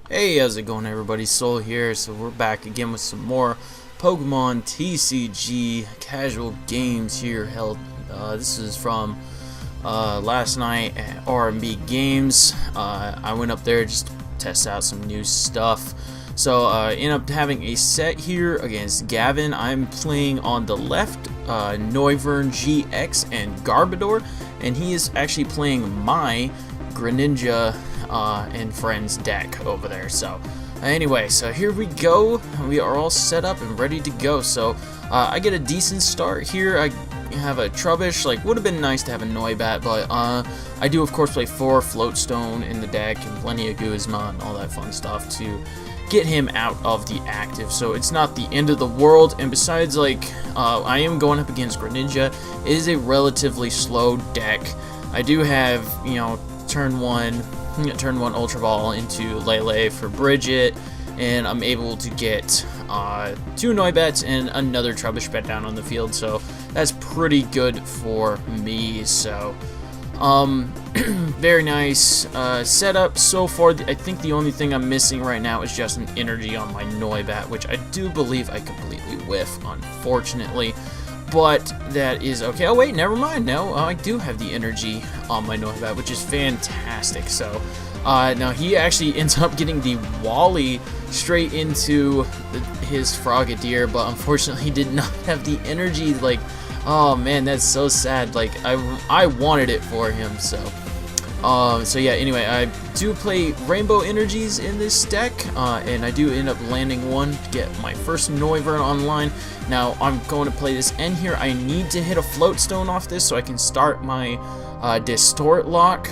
Hey, how's it going everybody? Soul here. So we're back again with some more Pokemon TCG casual games here held. This is from last night at R&B Games. I went up there just to test out some new stuff. So ended up having a set here against Gavan. I'm playing on the left Noivern-GX and Garbodor, and he is actually playing my Greninja and Friends deck over there. So anyway, so here we go. We are all set up and ready to go. So I get a decent start here. I have a Trubbish. Like, would have been nice to have a Noibat, but I do of course play 4 Floatstone in the deck and plenty of Guzma and all that fun stuff to get him out of the active, so it's not the end of the world. And besides, like, I am going up against Greninja. It is a relatively slow deck. I do have, you know, turn one Ultra Ball into Lele for Bridget, and I'm able to get 2 Noibats and another Trubbish bet down on the field, so that's pretty good for me. So very nice setup so far. I think the only thing I'm missing right now is just an energy on my Noibat, which I do believe I completely whiff, unfortunately. But that is okay. Oh wait, never mind. No, I do have the energy on my Noibat, which is fantastic. So now he actually ends up getting the Wally straight into his Frogadier, but unfortunately he did not have the energy. Like, oh man, that's so sad. Like, I wanted it for him. So yeah, anyway, I do play Rainbow Energies in this deck, and I do end up landing one to get my first Noivern online. Now, I'm going to play this end here. I need to hit a Floatstone off this so I can start my Distort lock.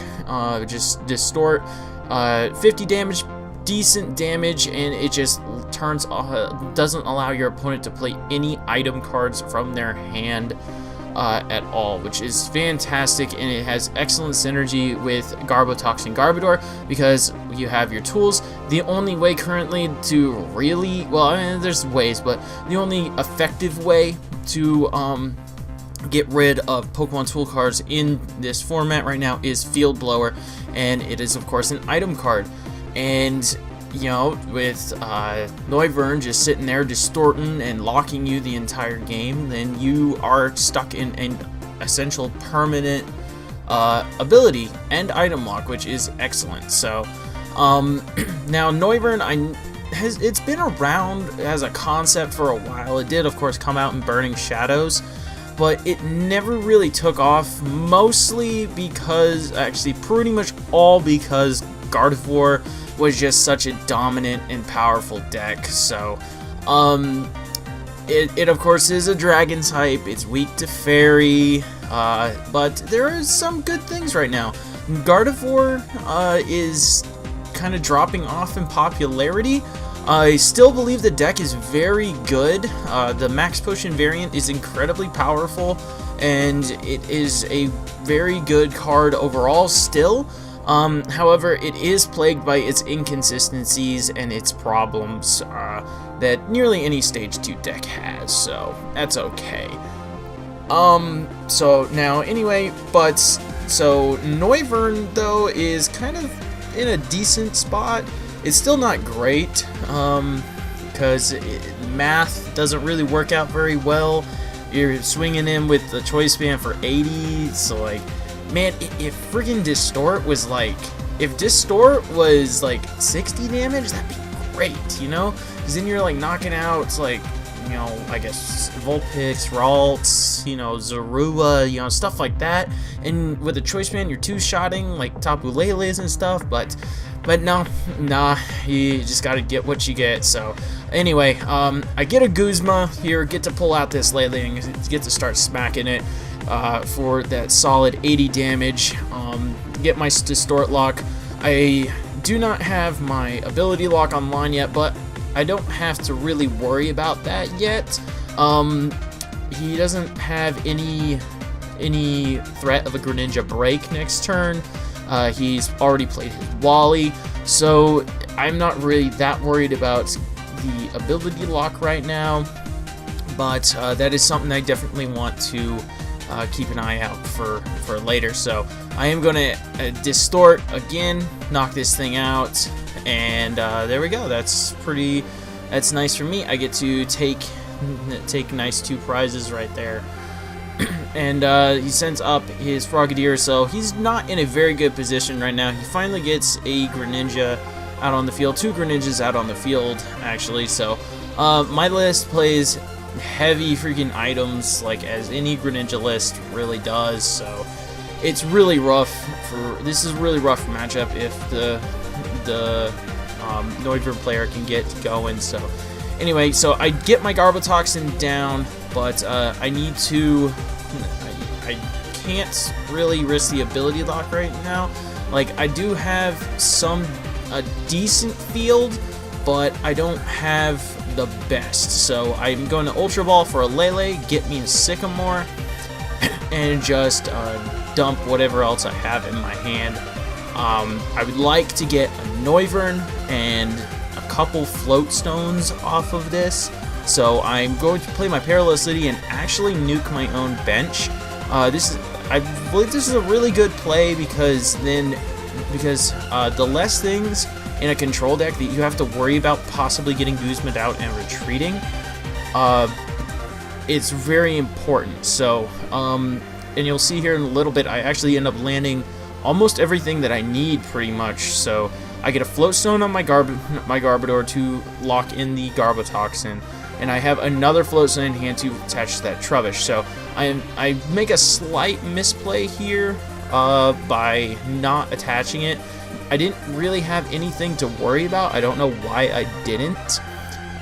Just Distort, 50 damage, decent damage, and it just turns doesn't allow your opponent to play any item cards from their hand at all, which is fantastic, and it has excellent synergy with Garbotox and Garbodor because you have your tools. The only way currently to really, well, I mean, there's ways, but the only effective way to get rid of Pokemon tool cards in this format right now is Field Blower, and it is of course an item card. And you know, with Noivern just sitting there distorting and locking you the entire game, then you are stuck in an essential permanent ability and item lock, which is excellent. So now Noivern, it's been around as a concept for a while. It did of course come out in Burning Shadows, but it never really took off, mostly because, actually pretty much all because Gardevoir was just such a dominant and powerful deck. So it of course is a dragon type, it's weak to fairy, but there are some good things right now. Gardevoir is kind of dropping off in popularity. I still believe the deck is very good. The Max Potion variant is incredibly powerful, and it is a very good card overall still. However, it is plagued by its inconsistencies and its problems that nearly any Stage 2 deck has, so that's okay. So now, anyway, so Noivern, though, is kind of in a decent spot. It's still not great, because math doesn't really work out very well. You're swinging in with the choice band for 80, so like, man, if friggin' Distort was like, if Distort was like 60 damage, that'd be great, you know? Because then you're like knocking out, like, you know, I guess Vulpix, Ralts, you know, Zorua, you know, stuff like that. And with a choice band, you're two-shotting like Tapu Leles and stuff, but no, nah, you just gotta get what you get. So anyway, I get a Guzma here, get to pull out this Lele and get to start smacking it for that solid 80 damage. Get my Distort lock. I do not have my ability lock online yet, but I don't have to really worry about that yet. He doesn't have any threat of a Greninja break next turn. He's already played his Wally, so I'm not really that worried about the ability lock right now, but that is something I definitely want to keep an eye out for later. So I am going to Distort again, knock this thing out, And there we go. That's nice for me. I get to take nice 2 prizes right there. And he sends up his Frogadier, so he's not in a very good position right now. He finally gets a Greninja out on the field, 2 Greninjas out on the field, actually. So my list plays heavy freaking items, like as any Greninja list really does. So it's really rough this is a really rough matchup if the Noivern player can get going. So anyway, so I get my Garbotoxin down, but I need to. I can't really risk the ability lock right now. Like, I do have a decent field, but I don't have the best. So I'm going to Ultra Ball for a Lele, get me a Sycamore, and just dump whatever else I have in my hand. I would like to get a Noivern and a couple Float Stones off of this. So I'm going to play my Parallel City and actually nuke my own bench. I believe this is a really good play because the less things in a control deck that you have to worry about possibly getting Guzma'd out and retreating, it's very important. So, and you'll see here in a little bit, I actually end up landing almost everything that I need pretty much. So I get a Float Stone on my Garbodor to lock in the Garbotoxin, and I have another Float Stone in hand to attach to that Trubbish. So I make a slight misplay here by not attaching it. I didn't really have anything to worry about. I don't know why I didn't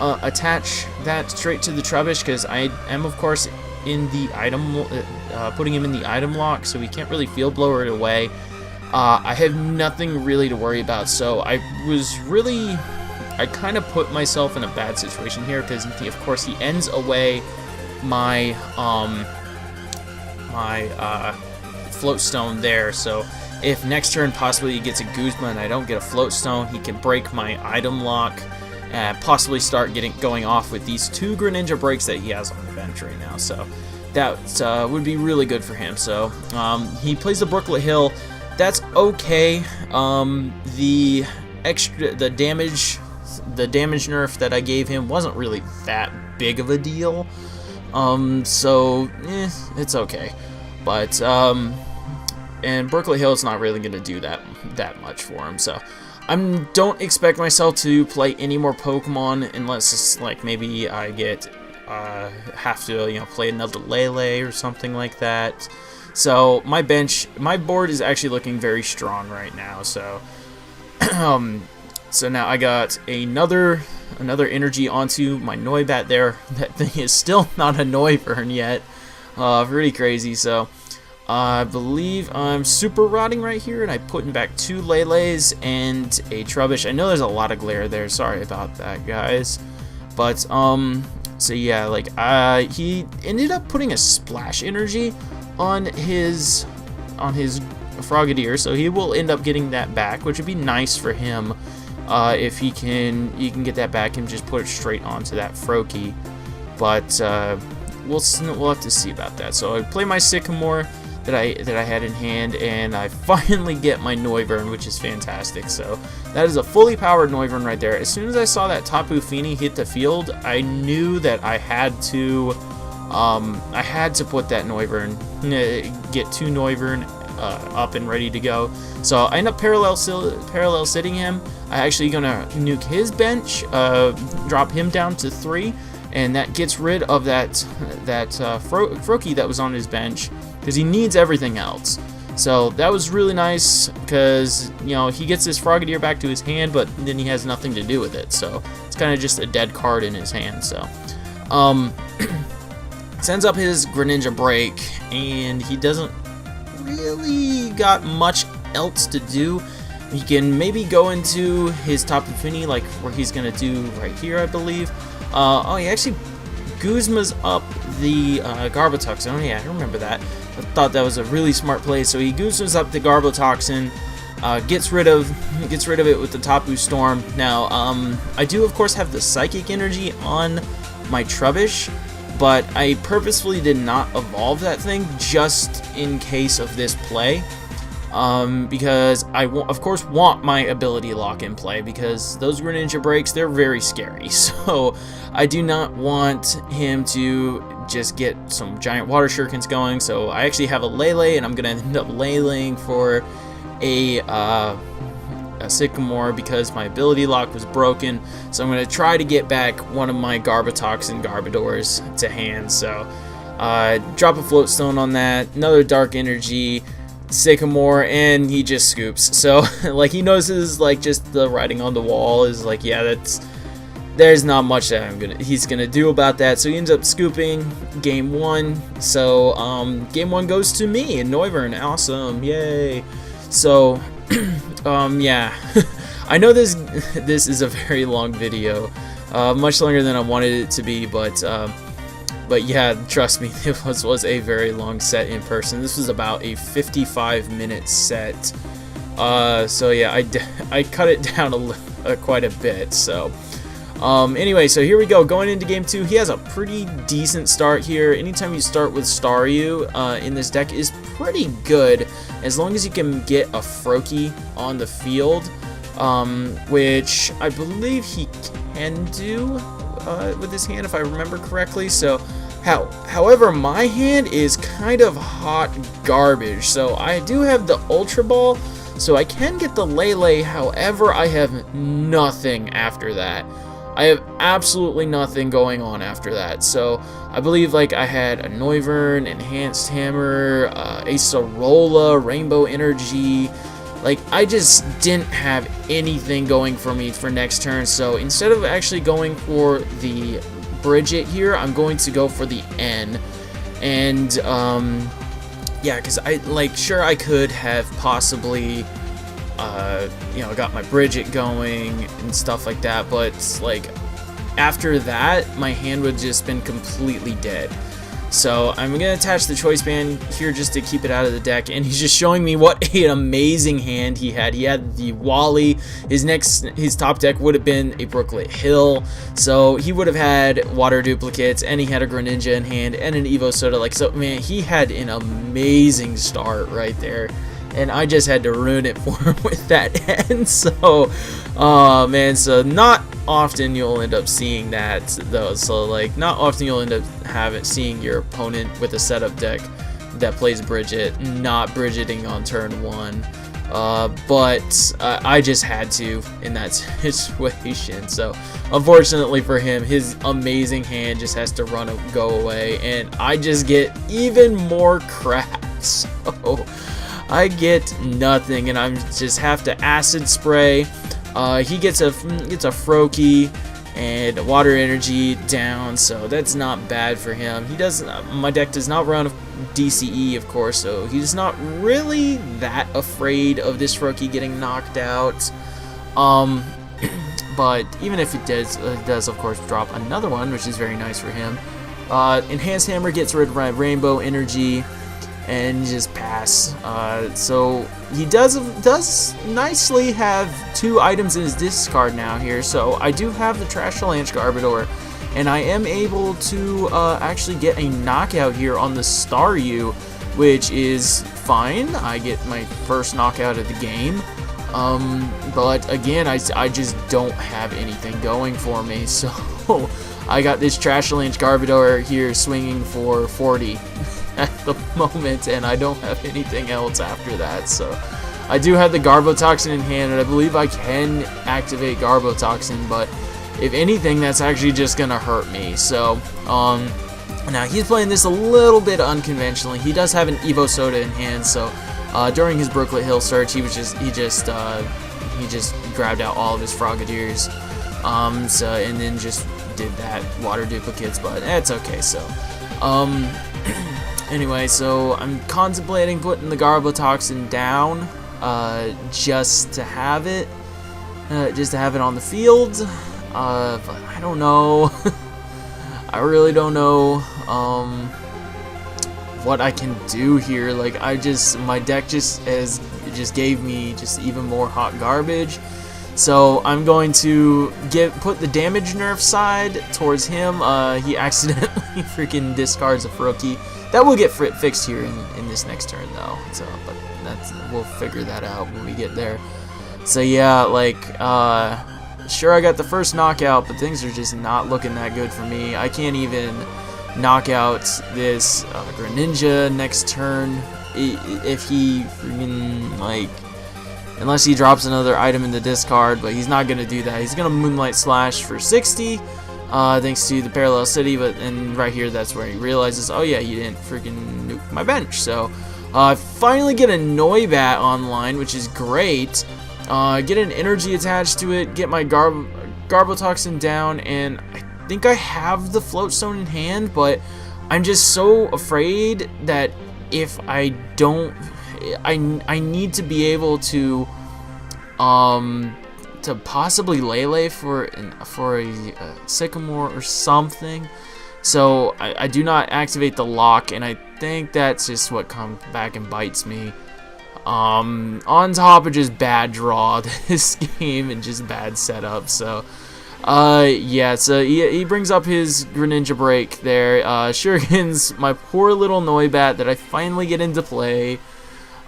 attach that straight to the Trubbish, because I am, of course, in the item, putting him in the item lock, so he can't really Field Blower it away. I have nothing really to worry about, so I kind of put myself in a bad situation here, because of course he ends away my Float Stone there. So if next turn possibly he gets a Guzma and I don't get a Float Stone, he can break my item lock and possibly start going off with these 2 Greninja breaks that he has on the bench right now. So that would be really good for him. So he plays the Brooklet Hill. That's okay. The damage nerf that I gave him wasn't really that big of a deal. So it's okay. But and Brooklet Hill is not really going to do that much for him. So I don't expect myself to play any more Pokemon unless it's like maybe I have to play another Lele or something like that. So my board is actually looking very strong right now. So so now I got another energy onto my Noibat there. That thing is still not a Noivern yet. Pretty crazy. So I believe I'm super rotting right here, and I put in back 2 Leles and a Trubbish. I know there's a lot of glare there. Sorry about that, guys. But so yeah, like he ended up putting a Splash Energy on his Frogadier, so he will end up getting that back, which would be nice for him if you can get that back and just put it straight onto that Froakie. But we'll have to see about that. So I play my Sycamore that I had in hand, and I finally get my Noivern, which is fantastic. So that is a fully powered Noivern right there. As soon as I saw that Tapu Fini hit the field, I knew that I had to put that Noivern, get 2 Noivern up and ready to go. So I end up parallel sitting him. I actually gonna nuke his bench, drop him down to 3, and that gets rid of that Froakie that was on his bench, because he needs everything else. So that was really nice, because he gets his Frogadier back to his hand, but then he has nothing to do with it. So it's kind of just a dead card in his hand. So sends up his Greninja Break, and he doesn't really got much else to do. He can maybe go into his Tapu Fini, like where he's gonna do right here, I believe. Oh, he actually Guzma's up the Garbotoxin. Oh yeah, I remember that. I thought that was a really smart play. So he Guzma's up the Garbotoxin, gets rid of it with the Tapu Storm. Now, I do of course have the Psychic Energy on my Trubbish, but I purposefully did not evolve that thing just in case of this play. because I of course want my ability lock in play, because those Greninja breaks, they're very scary. So I do not want him to just get some giant water shurikens going. So I actually have a Lele, and I'm gonna end up Leleing for a Sycamore because my ability lock was broken. So I'm gonna try to get back one of my Garbotox and Garbodors to hand. So drop a Float Stone on that, another Dark Energy, Sycamore, and he just scoops. So like he notices like just the writing on the wall is like, yeah, there's not much that he's gonna do about that. So he ends up scooping game 1. So game 1 goes to me and Noivern. Awesome, yay. So yeah, I know this is a very long video, much longer than I wanted it to be, but yeah, trust me, it was a very long set in person. This was about a 55-minute set. So yeah, I cut it down quite a bit. So anyway, so here we go. Going into game 2, he has a pretty decent start here. Anytime you start with Staryu in this deck is pretty good, as long as you can get a Froakie on the field, which I believe he can do with his hand, if I remember correctly. So however, my hand is kind of hot garbage, so I do have the Ultra Ball, so I can get the Lele. However, I have nothing after that. I have absolutely nothing going on after that. So I believe like I had a Noivern, Enhanced Hammer, Acerola, Rainbow Energy. Like I just didn't have anything going for me for next turn. So instead of actually going for the Bridget here, I'm going to go for the N. And yeah, because sure, I could have possibly got my Bridget going and stuff like that, but like after that my hand would just been completely dead. So I'm gonna attach the Choice Band here just to keep it out of the deck, and he's just showing me what an amazing hand he had. He had the Wally. His top deck would have been a Brooklet Hill, so he would have had water duplicates, and he had a Greninja in hand and an Evo Soda. Like, so man, he had an amazing start right there, and I just had to ruin it for him with that end. So man, so not often you'll end up seeing that though. So like not often you'll end up seeing your opponent with a setup deck that plays Bridget not Bridgeting on turn 1, but I just had to in that situation. So unfortunately for him, his amazing hand just has to go away, and I just get even more crap. So I get nothing, and I just have to Acid Spray. He gets a Froakie and Water Energy down, so that's not bad for him. He doesn't. My deck does not run DCE, of course, so he's not really that afraid of this Froakie getting knocked out. But even if it does of course drop another one, which is very nice for him. Enhanced Hammer gets rid of my Rainbow Energy and just pass. So he does nicely have 2 items in his discard now here. So I do have the Trashalanche Garbodor, and I am able to actually get a knockout here on the Staryu, which is fine. I get my first knockout of the game. But again, I just don't have anything going for me. So I got this Trashalanche Garbodor here swinging for 40. At the moment, and I don't have anything else after that. So I do have the Garbotoxin in hand, and I believe I can activate Garbotoxin, but if anything, that's actually just gonna hurt me. So now he's playing this a little bit unconventionally. He does have an Evo Soda in hand, so during his Brooklet Hill search, he just grabbed out all of his Frogadiers, and then just did that water duplicates, but that's okay. So anyway, so I'm contemplating putting the Garbotoxin down, just to have it on the field, but I don't know. I really don't know what I can do here. Like my deck just gave me just even more hot garbage. So I'm going to put the damage nerf side towards him. He accidentally freaking discards a Froakie. That will get fixed here in this next turn though. So, but we'll figure that out when we get there. So yeah, like, sure, I got the first knockout, but things are just not looking that good for me. I can't even knock out this Greninja next turn if he freaking, like, unless he drops another item in the discard, but he's not gonna do that. He's gonna Moonlight Slash for 60, thanks to the Parallel City, and right here, that's where he realizes, oh yeah, he didn't freaking nuke my bench. So I finally get a Noibat online, which is great. Get an energy attached to it, get my Garbotoxin down, and I think I have the Float Stone in hand, but I'm just so afraid that if I don't, I need to be able to possibly Lele for a Sycamore or something. So I do not activate the lock, and I think that's just what comes back and bites me. On top of just bad draw this game and just bad setup. So yeah, so he brings up his Greninja Break there. Shuriken's my poor little Noibat that I finally get into play.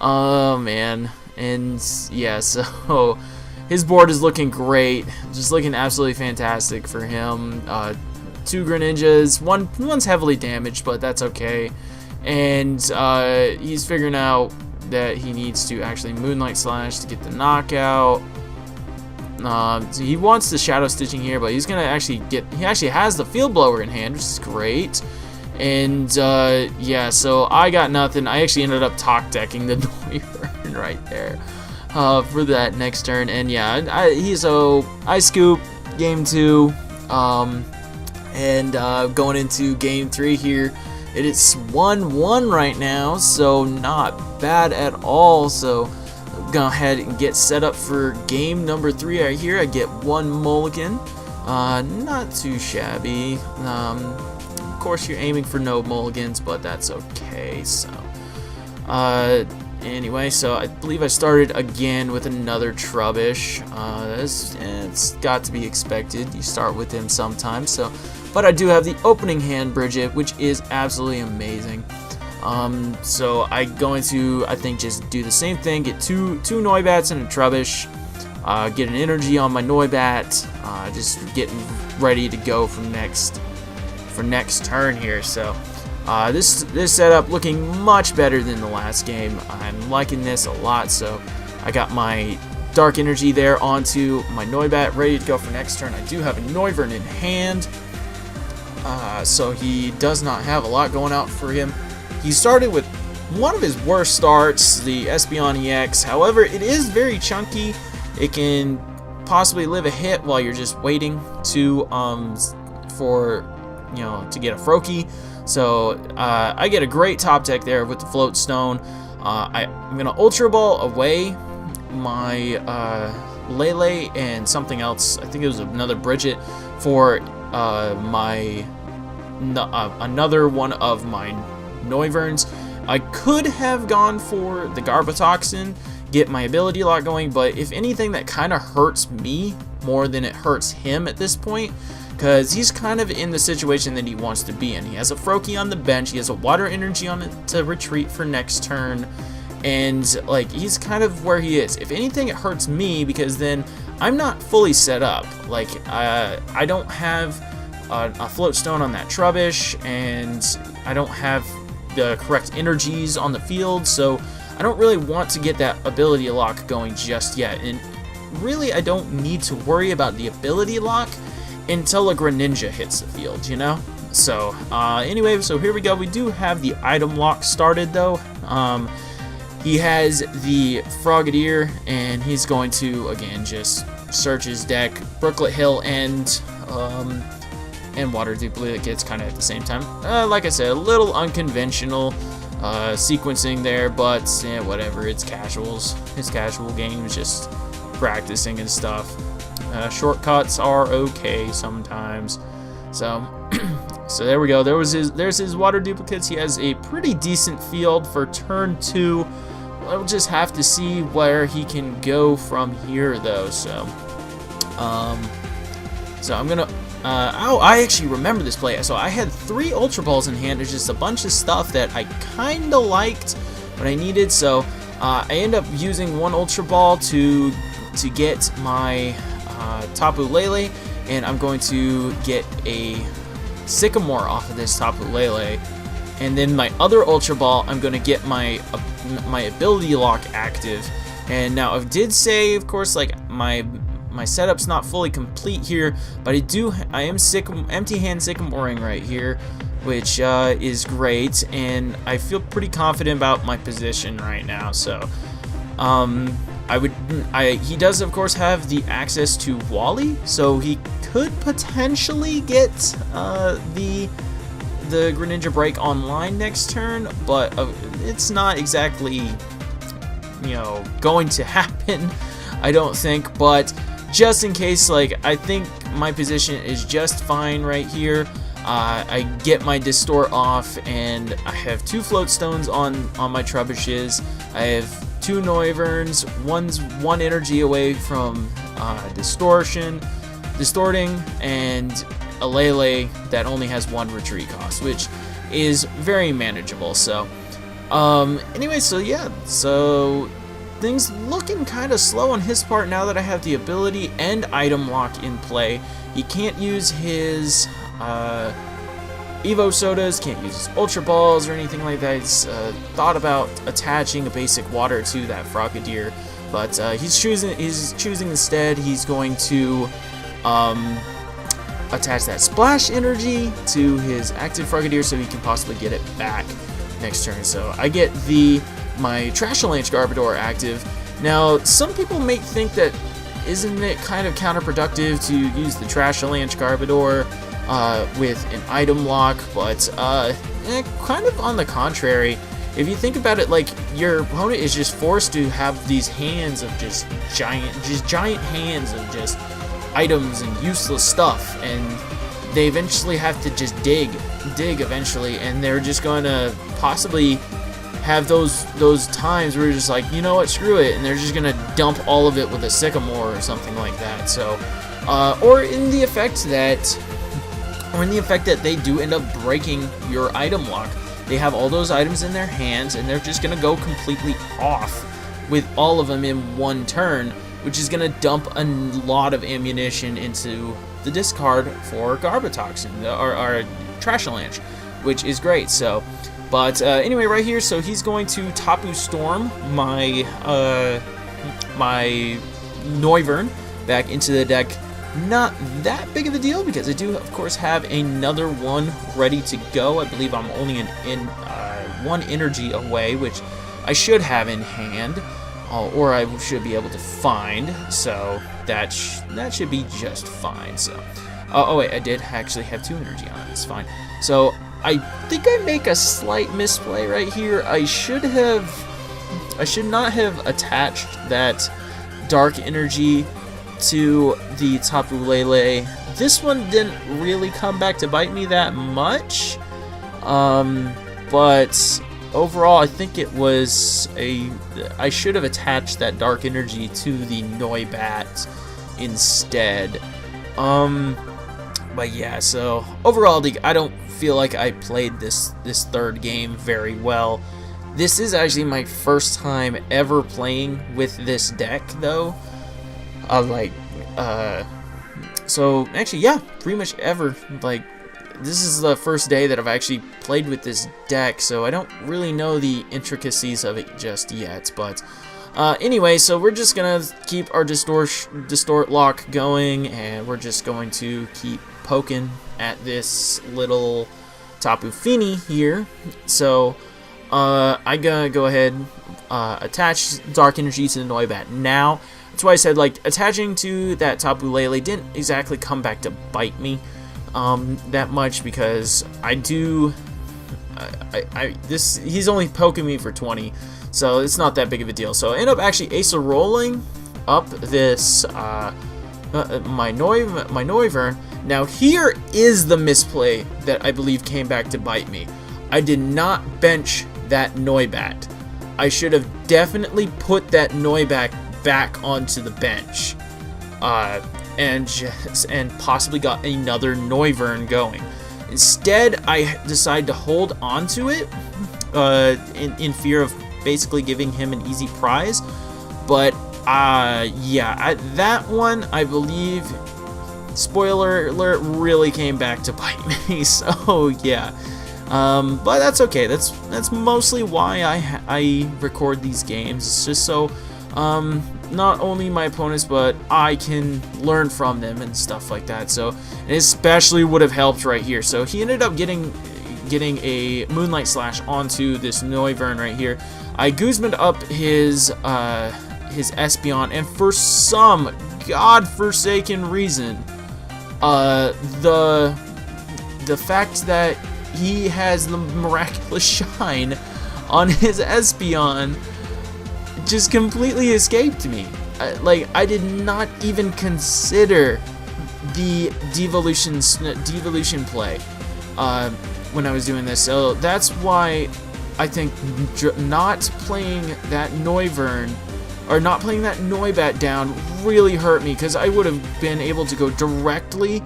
Oh man, and yeah, so his board is looking great, just looking absolutely fantastic for him. 2 Greninjas, one's heavily damaged, but that's okay. And he's figuring out that he needs to actually Moonlight Slash to get the knockout. So he wants the Shadow Stitching here, but he's gonna actually he actually has the Field Blower in hand, which is great. And yeah, so I got nothing. I actually ended up talk decking the Noivern right there for that next turn. And yeah, I scoop game 2, and going into game 3 here. It is 1-1 right now, so not bad at all. So go ahead and get set up for game number 3 right here. I get 1 mulligan, not too shabby. Of course, you're aiming for no mulligans, but that's okay. So anyway, so I believe I started again with another Trubbish. It's got to be expected. You start with him sometimes. So, but I do have the opening hand Bridget, which is absolutely amazing. So I'm going to, I think, just do the same thing. Get two Noibats and a Trubbish. Get an energy on my Noibat. Just getting ready to go for next turn here. So this setup looking much better than the last game. I'm liking this a lot. So I got my Dark Energy there onto my Noibat, ready to go for next turn. I do have a Noivern in hand. So he does not have a lot going out for him. He started with one of his worst starts, the Espeon-EX. However, it is very chunky. It can possibly live a hit while you're just waiting to to get a Froakie. So I get a great top deck there with the Float Stone. I'm gonna Ultra Ball away my Lele and something else. I think it was another Bridget for another one of my Noiverns. I could have gone for the Garbotoxin, get my ability lock going, but if anything, that kind of hurts me more than it hurts him at this point, because he's kind of in the situation that he wants to be in. He has a Froakie on the bench, he has a Water Energy on it to retreat for next turn, and like he's kind of where he is. If anything, it hurts me because then I'm not fully set up. Like I don't have a Float Stone on that Trubbish, and I don't have the correct energies on the field, so I don't really want to get that ability lock going just yet. And really, I don't need to worry about the ability lock until a Greninja hits the field, you know? So anyway, so here we go. We do have the item lock started though. He has the Frogadier, and he's going to again just search his deck, Brooklet Hill and Water Duplicates kind of at the same time. Like I said, a little unconventional sequencing there, but yeah, whatever. It's casuals. It's casual games, just practicing and stuff. Shortcuts are okay sometimes. So, so there we go. There's his Water Duplicates. He has a pretty decent field for turn 2. We'll just have to see where he can go from here, though. So, so I'm gonna. Oh, I actually remember this play. So I had 3 Ultra Balls in hand. There's just a bunch of stuff that I kind of liked, but I needed. So I end up using one Ultra Ball to get my Tapu Lele, and I'm going to get a Sycamore off of this Tapu Lele. And then my other Ultra Ball, I'm going to get my ability lock active. And now I did say, of course, like my setup's not fully complete here, but I am empty hand Sycamoring right here, which is great, and I feel pretty confident about my position right now. So he does of course have the access to Wally, so he could potentially get the Greninja Break online next turn, but it's not exactly, you know, going to happen, I don't think. But just in case, like, I think my position is just fine right here. I get my Distort off, and I have 2 Float Stones on my Trebuchets. I have 2 Noiverns. One's 1 energy away from distorting, and a Lele that only has 1 retreat cost, which is very manageable. So anyway, so yeah, so things looking kind of slow on his part now that I have the ability and item lock in play. He can't use his Evo Sodas, can't use his Ultra Balls or anything like that. He's thought about attaching a basic water to that Frogadier, but he's choosing instead, he's going to attach that Splash Energy to his active Frogadier so he can possibly get it back next turn. So I get my Trashalanche Garbodor active. Now, some people may think that, isn't it kind of counterproductive to use the Trashalanche Garbodor with an item lock? But kind of on the contrary. If you think about it, like, your opponent is just forced to have these hands of just giant hands of just items and useless stuff, and they eventually have to just dig eventually, and they're just going to possibly have those times where you're just like, you know what, screw it, and they're just gonna dump all of it with a Sycamore or something like that. So or in the effect that they do end up breaking your item lock. They have all those items in their hands, and they're just gonna go completely off with all of them in one turn, which is gonna dump a lot of ammunition into the discard for Garbotoxin or Trashalanche, which is great. So but anyway, right here, so he's going to Tapu Storm my my Noivern back into the deck. Not that big of a deal, because I do, of course, have another one ready to go. I believe I'm only one energy away, which I should have in hand, or I should be able to find. So that should be just fine. So, oh wait, I did actually have 2 energy on it. It's fine. So I think I make a slight misplay right here. I should not have attached that dark energy to the Tapu Lele. This one didn't really come back to bite me that much, but overall I think it was I should have attached that dark energy to the Noibat instead. But yeah, so overall, I don't feel like I played this third game very well. This is actually my first time ever playing with this deck, though. So actually, yeah, pretty much ever. Like, this is the first day that I've actually played with this deck, so I don't really know the intricacies of it just yet. But anyway, so we're just gonna keep our distort lock going, and we're just going to keep poking at this little Tapu Fini here. So I'm gonna go ahead attach Dark Energy to the Noibat now. That's why I said, like, attaching to that Tapu Lele didn't exactly come back to bite me that much, because he's only poking me for 20, so it's not that big of a deal. So I end up actually Ace-rolling up this my Noivern. Now here is the misplay that I believe came back to bite me. I did not bench that Noibat. I should have definitely put that Noibat back onto the bench, and possibly got another Noivern going. Instead, I decided to hold onto it in fear of basically giving him an easy prize. But yeah, that one, I believe, spoiler alert, really came back to bite me. So yeah, but that's okay. That's mostly why I record these games. It's just so not only my opponents, but I can learn from them and stuff like that. So it especially would have helped right here. So he ended up getting a Moonlight Slash onto this Noivern right here. I Guzman'd up his Espeon, and for some godforsaken reason, the fact that he has the miraculous shine on his Espeon just completely escaped me. I did not even consider the devolution play when I was doing this. So that's why I think not playing that Noivern, or not playing that Noibat down, really hurt me, because I would have been able to go directly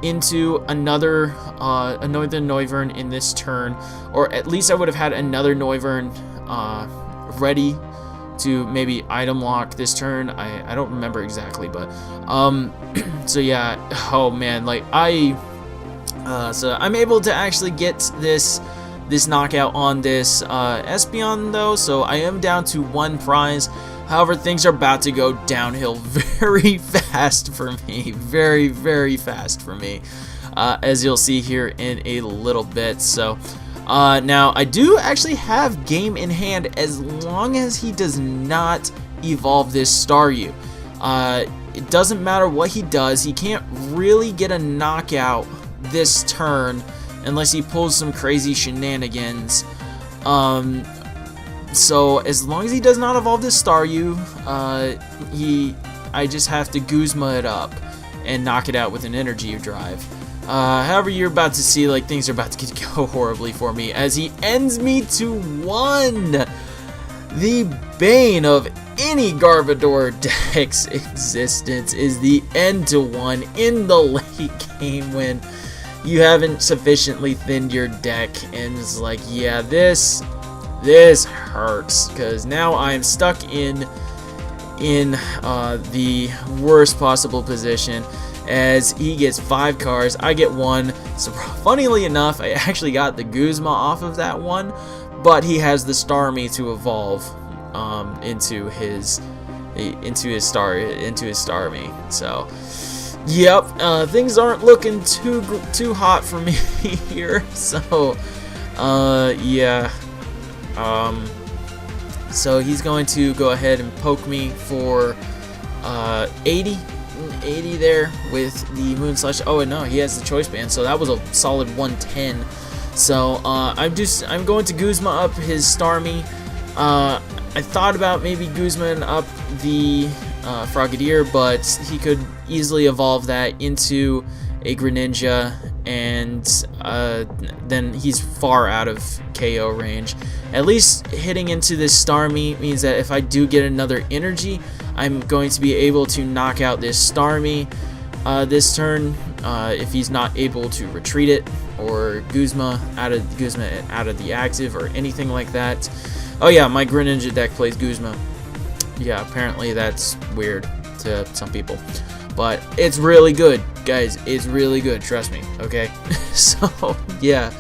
into another Noivern in this turn, or at least I would have had another Noivern ready to maybe item lock this turn. I don't remember exactly, but so yeah, oh man, like so I'm able to actually get this knockout on this Espeon though, so I am down to 1 prize. However, things are about to go downhill very fast for me, very, very fast for me, as you'll see here in a little bit. So now I do actually have game in hand as long as he does not evolve this Staryu. It doesn't matter what he does, he can't really get a knockout this turn unless he pulls some crazy shenanigans. So as long as he does not evolve this Staryu, I just have to Guzma it up and knock it out with an Energy Drive. However, you're about to see, like, things are about to go horribly for me as he ends me to 1. The bane of any Garbodor deck's existence is the end to 1 in the late game when you haven't sufficiently thinned your deck, and it's like, yeah, this hurts, because now I'm stuck in the worst possible position, as he gets 5 cards, I get 1. So funnily enough, I actually got the Guzma off of that one, but he has the Starmie to evolve into his Starmie. So yep, things aren't looking too hot for me here. So yeah. So he's going to go ahead and poke me for 80 there with the Moon Slash. Oh, and no, he has the Choice Band, so that was a solid 110. So I'm going to Guzma up his Starmie. I thought about maybe Guzman up the Frogadier, but he could easily evolve that into a Greninja, and then he's far out of KO range. At least hitting into this Starmie means that if I do get another energy, I'm going to be able to knock out this Starmie this turn if he's not able to retreat it or Guzma out of the active or anything like that. Oh yeah, my Greninja deck plays Guzma. Yeah, apparently that's weird to some people, but it's really good, guys. It's really good, trust me. Okay. So yeah,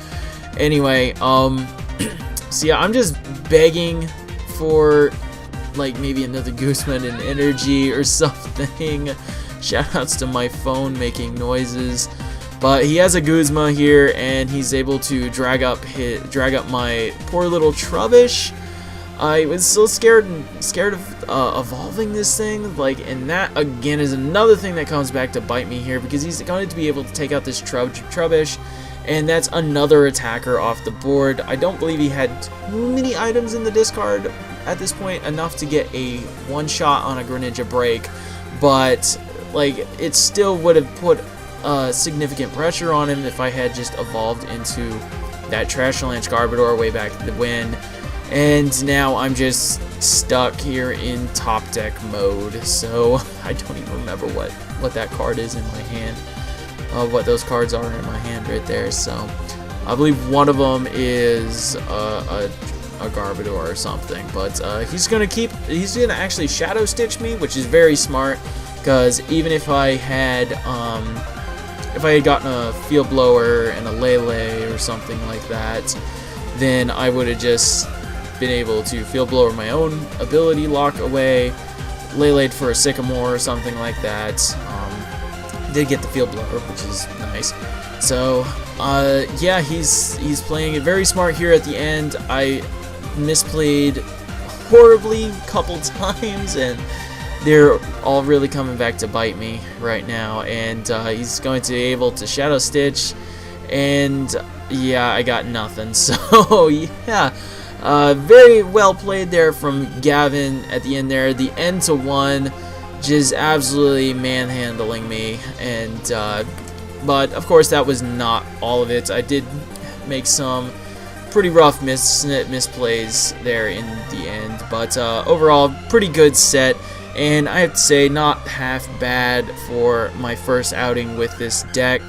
anyway, so yeah, I'm just begging for like maybe another Guzman and energy or something. Shoutouts to my phone making noises. But he has a Guzma here, and he's able to drag up my poor little Trubbish. I was so scared of evolving this thing, like, and that again is another thing that comes back to bite me here, because he's going to be able to take out this Trubbish, and that's another attacker off the board. I don't believe he had too many items in the discard at this point, enough to get a one-shot on a Greninja break, but like it still would have put significant pressure on him if I had just evolved into that Trashlanch Garbodor way back when. And now I'm just stuck here in top deck mode, so I don't even remember what that card is in my hand, what those cards are in my hand right there. So I believe one of them is a a Garbodor or something. But he's gonna actually Shadow Stitch me, which is very smart, because even if I had gotten a Field Blower and a Lele or something like that, then I would have just been able to Field Blower my own ability, lock away, Lele'd for a Sycamore or something like that. Did get the Field Blower, which is nice. So, yeah, he's playing it very smart here at the end. I misplayed horribly a couple times, and they're all really coming back to bite me right now. And he's going to be able to Shadow Stitch, and yeah, I got nothing. So, yeah. Very well played there from Gavan at the end there. The end to one, just absolutely manhandling me, and but of course that was not all of it. I did make some pretty rough misplays there in the end, but overall pretty good set, and I have to say not half bad for my first outing with this deck.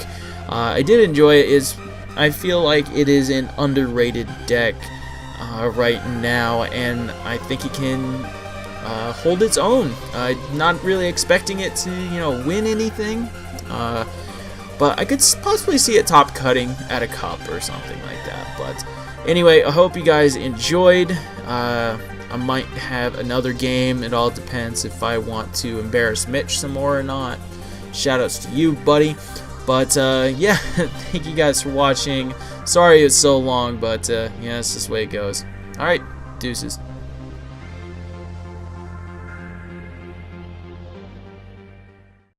I did enjoy it. I feel like it is an underrated deck right now, and I think it can hold its own. Not really expecting it to, win anything, but I could possibly see it top cutting at a cup or something like that. But anyway, I hope you guys enjoyed. I might have another game. It all depends if I want to embarrass Mitch some more or not. Shoutouts to you, buddy. But yeah, thank you guys for watching. Sorry it's so long, but yeah, it's just the way it goes. Alright, deuces.